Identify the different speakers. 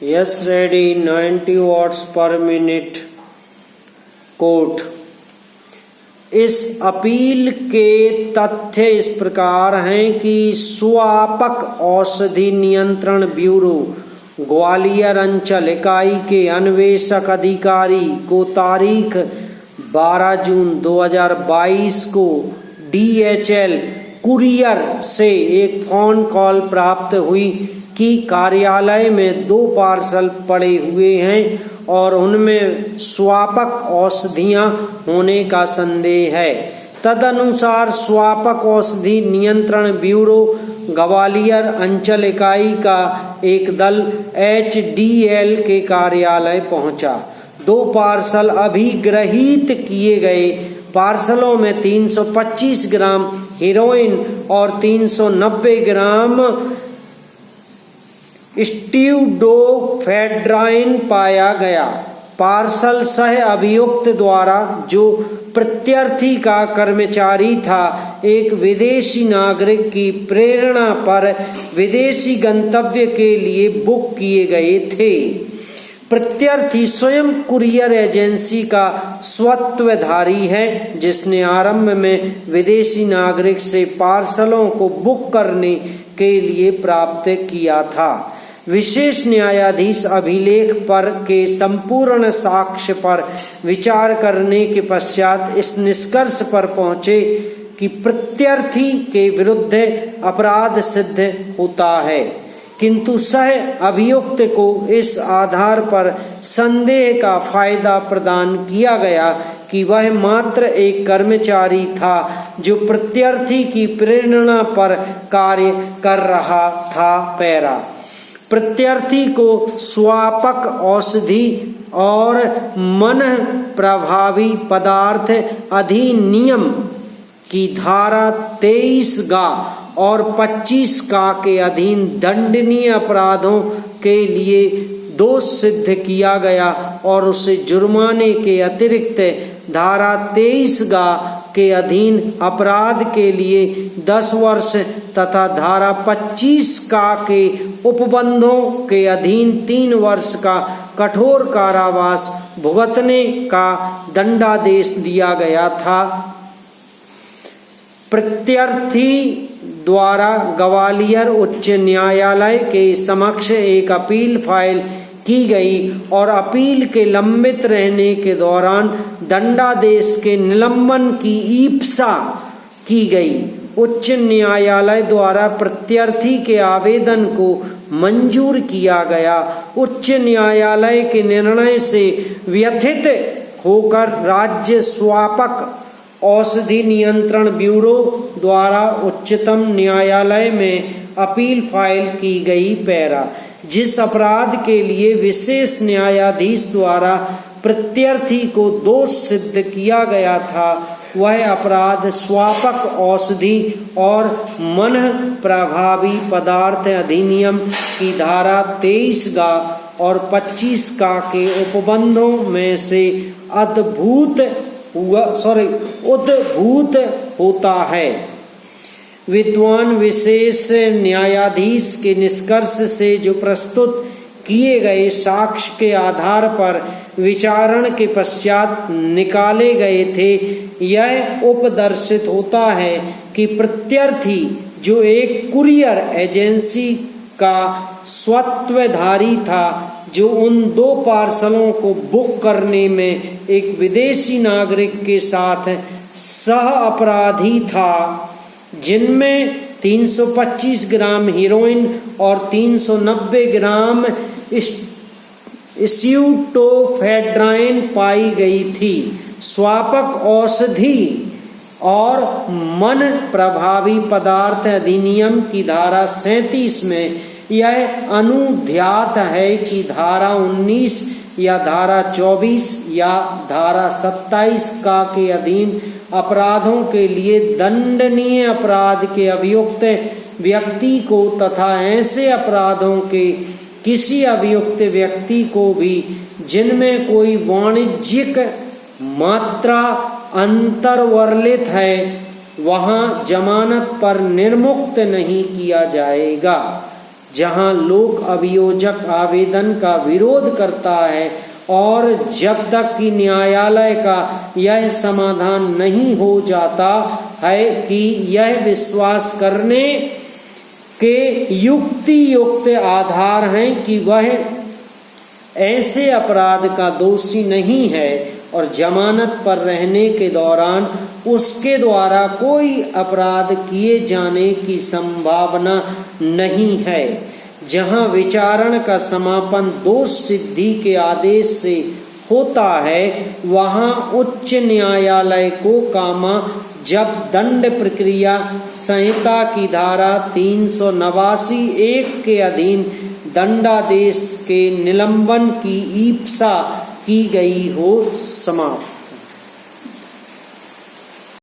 Speaker 1: Yes ready 90 watts per minute. Quote, इस appeal के तथ्य इस प्रकार हैं कि स्वापक औषधि नियंत्रण ब्यूरो ग्वालियर अंचल इकाई के अन्वेषक अधिकारी को तारीख 12 जून 2022 को DHL कुरियर से एक फोन कॉल प्राप्त हुई कि कार्यालय में 2 पार्सल पड़े हुए हैं और उनमें स्वापक औषधियां होने का संदेह है। तदनुसार स्वापक औषधि नियंत्रण ब्यूरो ग्वालियर अंचल इकाई का एक दल HDL के कार्यालय पहुंचा। 2 पार्सल अभिगृहीत किए गए। पार्सलों में 325 ग्राम हेरोइन और 390 ग्राम स्ट्यूडोफेड्राइन पाया गया। पार्सल सह अभियुक्त द्वारा, जो प्रत्यर्थी का कर्मचारी था, एक विदेशी नागरिक की प्रेरणा पर विदेशी गंतव्य के लिए बुक किए गए थे। प्रत्यर्थी स्वयं कुरियर एजेंसी का स्वत्वधारी है, जिसने आरंभ में विदेशी नागरिक से पार्सलों को बुक करने के लिए प्राप्त किया था। विशेष न्यायाधीश अभिलेख पर के संपूर्ण साक्ष्य पर विचार करने के पश्चात इस निष्कर्ष पर पहुंचे कि प्रत्यर्थी के विरुद्ध अपराध सिद्ध होता है, किंतु सह अभियुक्त को इस आधार पर संदेह का फायदा प्रदान किया गया कि वह मात्र एक कर्मचारी था जो प्रत्यर्थी की प्रेरणा पर कार्य कर रहा था। पैरा, प्रत्यर्थी को स्वापक औषधि और मन प्रभावी पदार्थ अधिनियम की धारा 23 और 25 के अधीन दंडनीय अपराधों के लिए दोष सिद्ध किया गया और उसे जुर्माने के अतिरिक्त धारा 23 के अधीन अपराध के लिए 10 वर्ष तथा धारा 25 के उपबंधों के अधीन 3 वर्ष का कठोर कारावास भुगतने का दंडादेश दिया गया था। प्रत्यर्थी द्वारा ग्वालियर उच्च न्यायालय के समक्ष एक अपील फाइल की गई और अपील के लंबित रहने के दौरान दंडादेश के निलंबन की ईप्सा की गई। उच्च न्यायालय द्वारा प्रत्यर्थी के आवेदन को मंजूर किया गया। उच्च न्यायालय के निर्णय से व्यथित होकर राज्य स्वापक औषधि नियंत्रण ब्यूरो द्वारा उच्चतम न्यायालय में अपील फाइल की गई। पैरा, जिस अपराध के लिए विशेष न्यायाधीश द्वारा प्रत्यर्थी को दोष सिद्ध किया गया था, वह अपराध स्वापक औषधि और मन प्रभावी पदार्थ अधिनियम की धारा 23 और 25 के उपबंधों में से उद्भूत होता है। विद्वान विशेष न्यायाधीश के निष्कर्ष से जो प्रस्तुत किए गए साक्ष्य के आधार पर विचारण के पश्चात निकाले गए थे, यह उपदर्शित होता है कि प्रत्यर्थी, जो एक कुरियर एजेंसी का स्वत्वधारी था, जो उन 2 पार्सलों को बुक करने में एक विदेशी नागरिक के साथ सह अपराधी था, जिनमें 325 ग्राम हीरोइन और 390 ग्राम स्ट्यूडोफेड्राइन पाई गई थी। स्वापक औषधि और मन प्रभावी पदार्थ अधिनियम की धारा 37 में यह अनुध्यात है कि धारा 19 या धारा 24 या धारा 27 के अधीन अपराधों के लिए दंडनीय अपराध के अभियुक्त व्यक्ति को तथा ऐसे अपराधों के किसी अभियुक्त व्यक्ति को भी जिनमें कोई वाणिज्यिक मात्रा अंतर्वर्लित है, वहां जमानत पर निर्मुक्त नहीं किया जाएगा। जहां लोक अभियोजक आवेदन का विरोध करता है और जब तक कि न्यायालय का यह समाधान नहीं हो जाता है कि यह विश्वास करने के युक्ति युक्त आधार हैं कि वह ऐसे अपराध का दोषी नहीं है और जमानत पर रहने के दौरान उसके द्वारा कोई अपराध किए जाने की संभावना नहीं है। जहां विचारण का समापन दोष सिद्धि के आदेश से होता है वहां उच्च न्यायालय को कामा जब दंड प्रक्रिया संहिता की धारा 389(1) के अधीन दंडादेश के निलंबन की ईप्सा की गई हो। समाप्त।